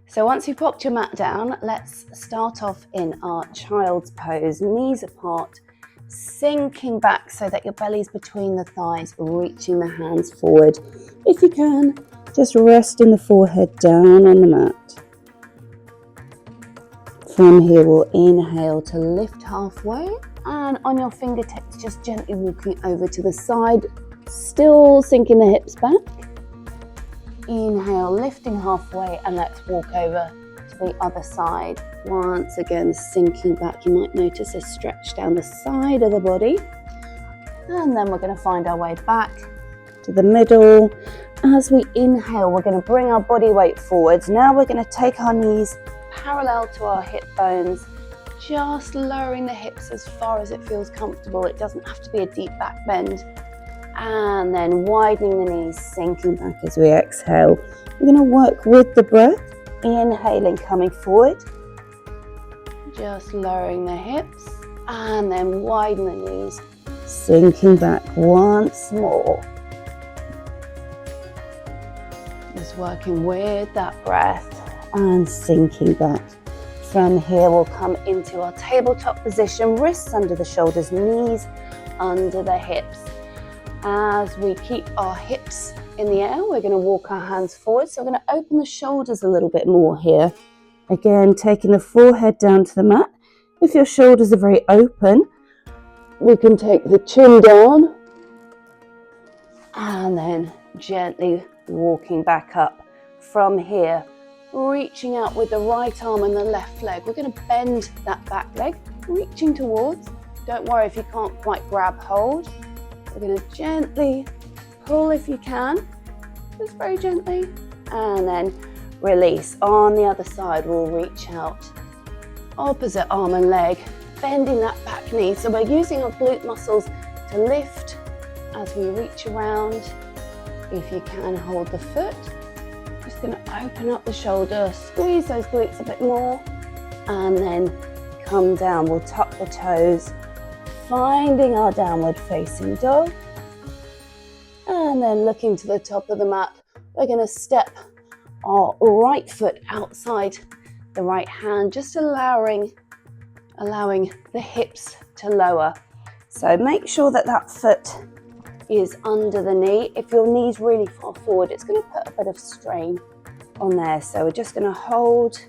So once you've popped your mat down, let's start off in our child's pose, knees apart, sinking back so that your belly's between the thighs, reaching the hands forward. If you can, just resting the forehead down on the mat. From here, we'll inhale to lift halfway, and on your fingertips, just gently walking over to the side, still sinking the hips back. Inhale, lifting halfway, and let's walk over to the other side. Once again, sinking back. You might notice a stretch down the side of the body. And then we're going to find our way back to the middle. As we inhale, we're going to bring our body weight forwards. Now we're going to take our knees parallel to our hip bones, just lowering the hips as far as it feels comfortable. It doesn't have to be a deep back bend. And then widening the knees, sinking back as we exhale. We're going to work with the breath, inhaling, coming forward, just lowering the hips, and then widen the knees, sinking back once more. Just working with that breath and sinking back. From here, we'll come into our tabletop position, wrists under the shoulders, knees under the hips. As we keep our hips in the air, we're going to walk our hands forward. So we're going to open the shoulders a little bit more here. Again, taking the forehead down to the mat. If your shoulders are very open, we can take the chin down and then gently walking back up. From here, reaching out with the right arm and the left leg. We're going to bend that back leg, reaching towards. Don't worry if you can't quite grab hold. We're going to gently pull if you can, just very gently, and then release. On the other side, we'll reach out, opposite arm and leg, bending that back knee. So we're using our glute muscles to lift as we reach around. If you can, hold the foot. Just going to open up the shoulder, squeeze those glutes a bit more, and then come down. We'll tuck the toes, finding our downward facing dog, and then looking to the top of the mat, we're going to step our right foot outside the right hand, just allowing the hips to lower. So make sure that that foot is under the knee. If your knee's really far forward, it's going to put a bit of strain on there. So we're just going to hold.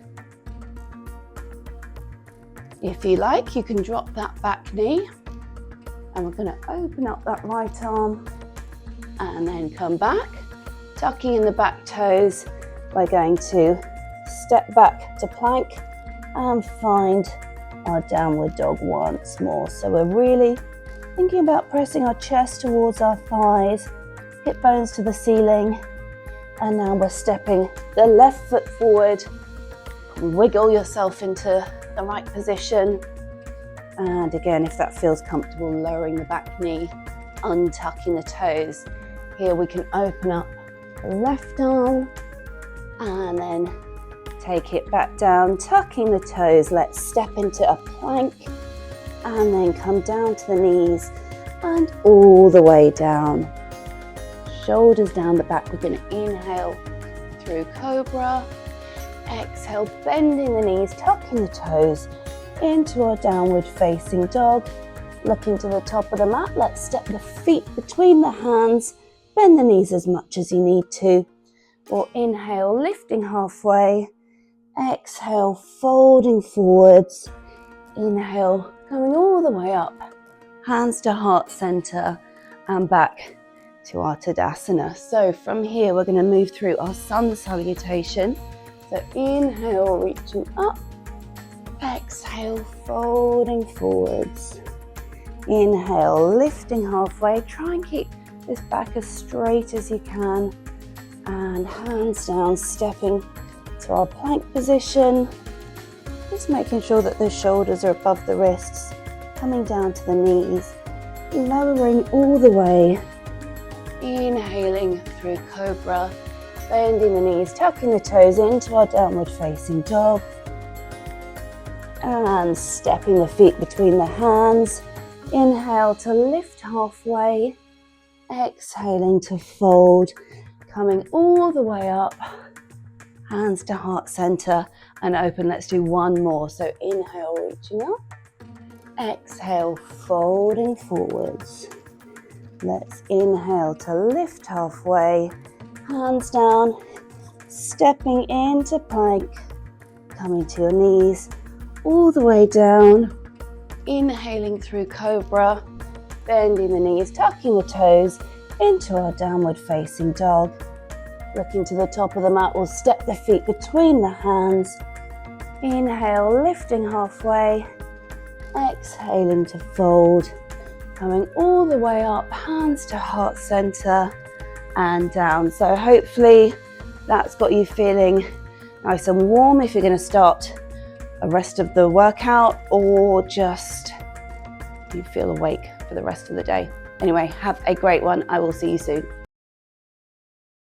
If you like, you can drop that back knee. And we're going to open up that right arm and then come back, tucking in the back toes. We're going to step back to plank and find our downward dog once more. So we're really thinking about pressing our chest towards our thighs, hip bones to the ceiling. And now we're stepping the left foot forward. Wiggle yourself into the right position. And again, if that feels comfortable, lowering the back knee, untucking the toes. Here we can open up the left arm and then take it back down, tucking the toes. Let's step into a plank and then come down to the knees and all the way down. Shoulders down the back. We're going to inhale through cobra. Exhale, bending the knees, tucking the toes into our downward facing dog. Looking to the top of the mat, let's step the feet between the hands, bend the knees as much as you need to. We'll inhale, lifting halfway. Exhale, folding forwards. Inhale, coming all the way up, hands to heart center and back to our Tadasana. So from here, we're going to move through our sun salutation. So inhale, reaching up. Exhale, folding forwards. Inhale, lifting halfway. Try and keep this back as straight as you can. And hands down, stepping to our plank position. Just making sure that the shoulders are above the wrists. Coming down to the knees. Lowering all the way. Inhaling through cobra. Bending the knees, tucking the toes into our downward facing dog. And stepping the feet between the hands. Inhale to lift halfway. Exhaling to fold. Coming all the way up. hands to heart center and open. Let's do one more. So inhale, reaching up. Exhale, folding forwards. Let's inhale to lift halfway, hands down, stepping into plank, coming to your knees, all the way down, inhaling through cobra, bending the knees, tucking the toes into our downward facing dog. Looking to the top of the mat, we'll step the feet between the hands. Inhale, lifting halfway, exhaling to fold, coming all the way up, hands to heart center and down. So hopefully that's got you feeling nice and warm if you're going to start the rest of the workout, or just you feel awake for the rest of the day. Anyway, have a great one. I will see you soon.